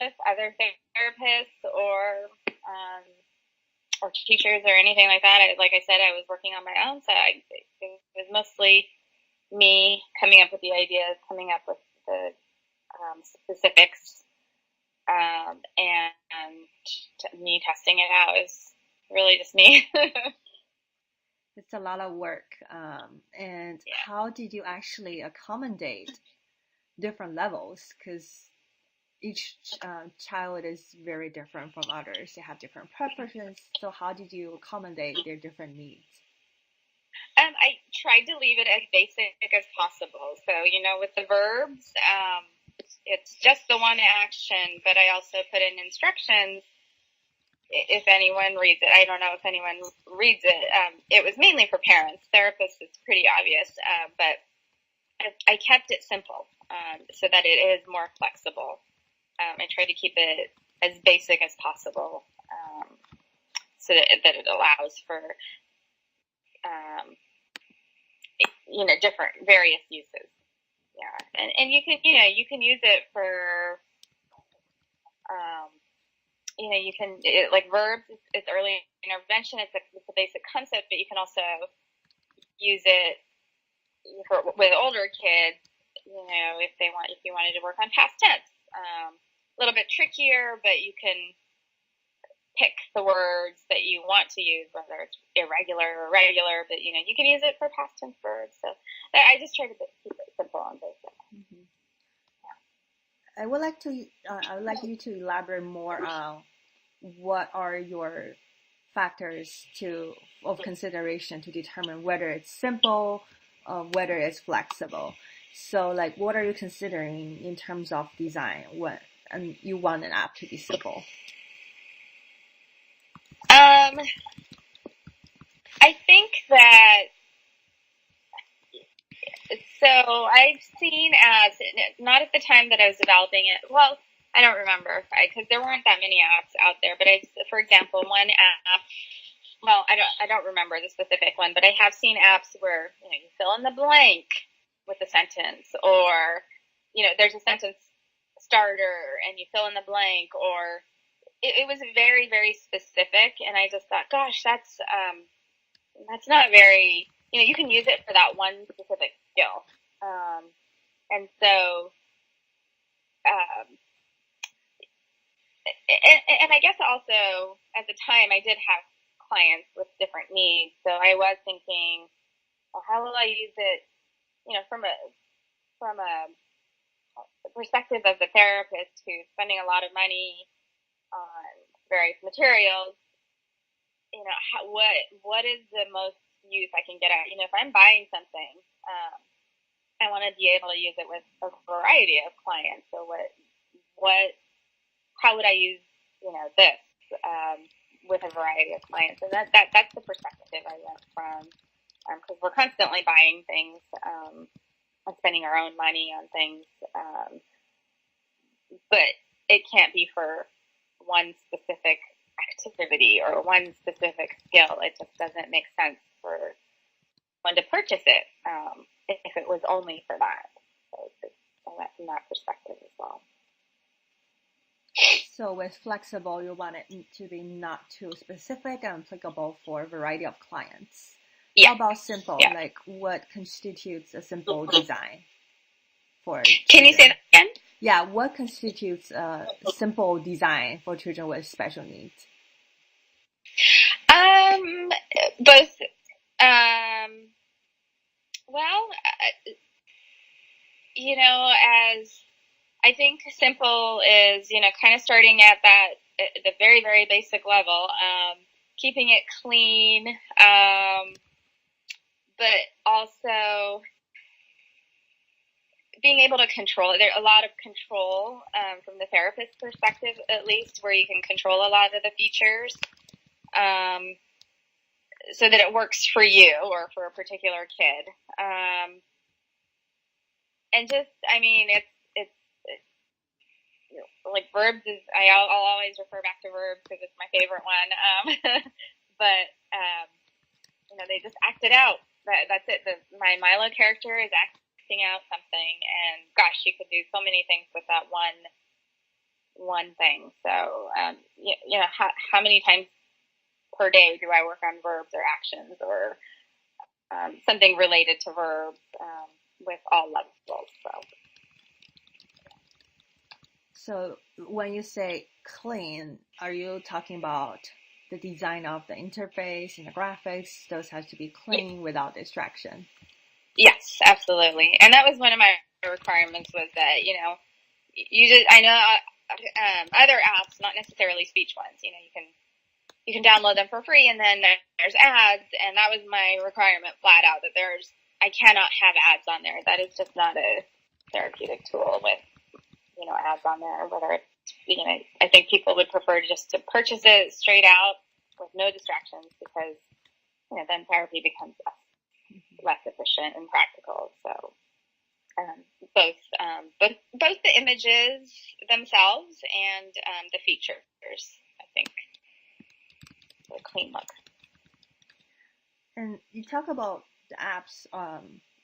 with other therapists or teachers or anything like that. Like I said, I was working on my own, so it was mostly me coming up with the ideas, coming up with the specifics, and me testing it out. Is really just me. It's a lot of work. And Yeah. how did you actually accommodate different levels? Because each child is very different from others. They have different preferences. So how did you accommodate their different needs? I tried to leave it as basic as possible. So, with the verbs, it's just the one action, but I also put in instructions if anyone reads it. I don't know if anyone reads it. It was mainly for parents. Therapists, it's pretty obvious, but I kept it simple so that it is more flexible. I try to keep it as basic as possible so that it allows for different various uses. Yeah, and you can use it for you can like verbs. It's early intervention. It's a basic concept, but you can also use it with older kids. If you wanted to work on past tense, a little bit trickier, but you can pick the words that you want to use, whether it's irregular or regular. But you can use it for past tense verbs. So I just try to keep it simple and basic. Mhm. I would like you to elaborate more on what are your factors of consideration to determine whether it's simple, whether it's flexible. So, like, what are you considering in terms of design when and you want an app to be simple? Um, I think that so I've seen ads, not at the time that I was developing it. Well, I don't remember because there weren't that many apps out there. But for example, one app. Well, I don't remember the specific one, but I have seen apps where you fill in the blank with a sentence, or there's a sentence starter and you fill in the blank, or it was very very specific, and I just thought, gosh, that's not very. You can use it for that one specific skill, and so um, and I guess also at the time I did have clients with different needs, so I was thinking, well, how will I use it? From a perspective of the therapist who's spending a lot of money on various materials. What is the most use I can get out? If I'm buying something, I want to be able to use it with a variety of clients. So how would I use this with a variety of clients? And that's the perspective I went from, because we're constantly buying things and spending our own money on things, but it can't be for one specific activity or one specific skill. It just doesn't make sense for one to purchase it if it was only for that. So that's from that perspective as well. So, with flexible, you want it to be not too specific and applicable for a variety of clients. Yeah. How about simple? Yeah. Like, what constitutes a simple design for Can you say children? that again? Yeah, what constitutes a simple design for children with special needs? Both. Well, as I think simple is, kind of starting at the very, very basic level, keeping it clean, but also being able to control it. There's a lot of control from the therapist perspective, at least, where you can control a lot of the features so that it works for you or for a particular kid. And just, it's like verbs is, I'll always refer back to verbs because it's my favorite one. But, they just act it out. That's it. My Milo character is acting out something, and gosh, you could do so many things with that one one thing. So, how many times per day do I work on verbs or actions or something related to verbs with all levels? So when you say clean, are you talking about the design of the interface and the graphics? Those have to be clean without distraction. Yes, absolutely. And that was one of my requirements was that, I know other apps, not necessarily speech ones, you can download them for free and then there's ads. And that was my requirement flat out that I cannot have ads on there. That is just not a therapeutic tool with, ads on there, whether it's, I think people would prefer just to purchase it straight out with no distractions because, then therapy becomes less efficient and practical. So both the images themselves and the features, I think, a clean look. And you talk about the apps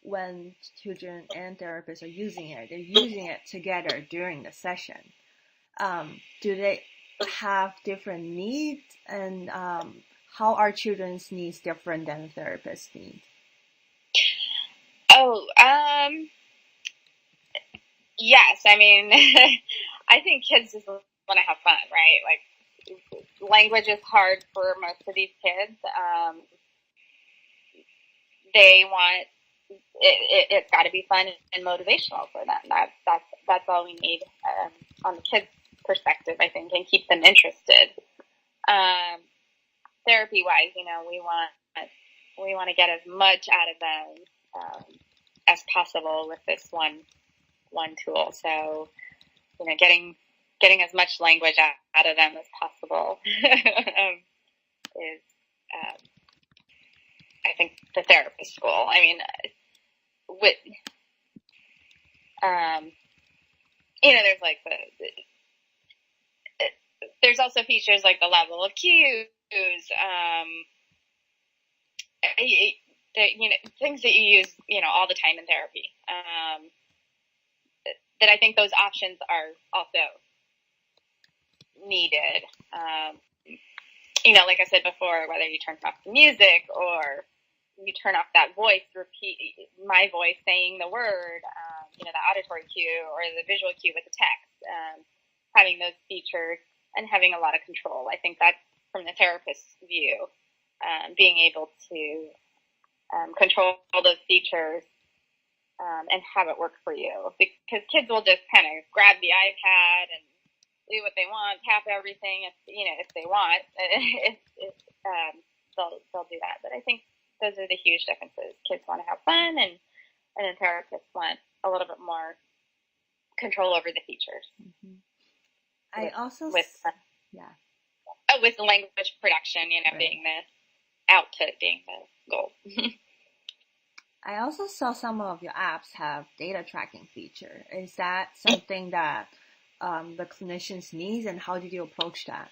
when children and therapists are using it, they're using it together during the session. Do they have different needs, and how are children's needs different than therapists' needs? Oh, yes. I mean, I think kids just want to have fun, right? Like, language is hard for most of these kids. They want it's got to be fun and motivational for them. That's all we need on the kids' perspective, I think, and keep them interested. Therapy wise, we want to get as much out of them as possible with this one tool. So, getting as much language out of them as possible is, I think, the therapist goal. I mean, there's like there's also features like the level of cues, things that you use, all the time in therapy. That I think those options are also needed. Like I said before, whether you turn off the music or you turn off that voice, repeat my voice saying the word, the auditory cue or the visual cue with the text, having those features and having a lot of control. I think that's from the therapist's view, being able to control all those features and have it work for you. Because kids will just kind of grab the iPad and do what they want, tap everything if they want. They'll do that. But I think those are the huge differences. Kids want to have fun, and then therapists want a little bit more control over the features. Mm-hmm. I also with the language production, right, being the output, being the goal. I also saw some of your apps have data tracking feature. Is that something that the clinicians need, and how did you approach that?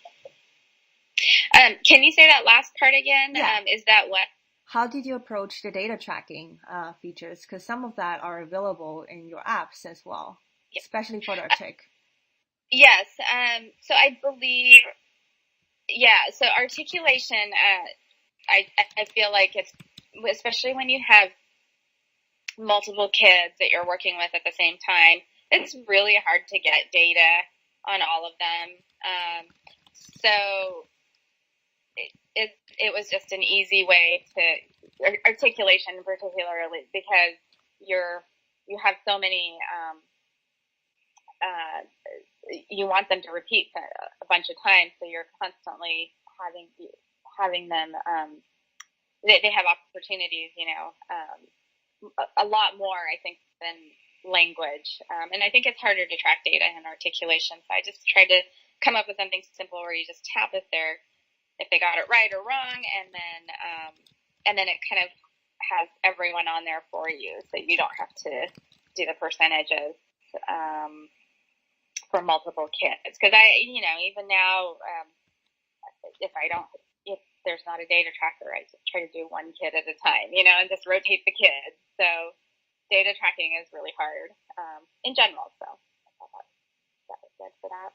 Can you say that last part again? Yeah. Is that what? How did you approach the data tracking features? Because some of that are available in your apps as well, especially for the Artic. Yes. So I believe, so articulation, I feel like it's, especially when you have multiple kids that you're working with at the same time, it's really hard to get data on all of them. So it was just an easy way to articulation, particularly because you have so many. You want them to repeat a bunch of times, so you're constantly having them. They have opportunities, a lot more, I think, than language. And I think it's harder to track data in articulation. So I just tried to come up with something simple where you just tap if they got it right or wrong, and then it kind of has everyone on there for you, so you don't have to do the percentages for multiple kids. Because even now, if there's not a data tracker, I just try to do one kid at a time, and just rotate the kids. So data tracking is really hard in general. So I thought that was good for that.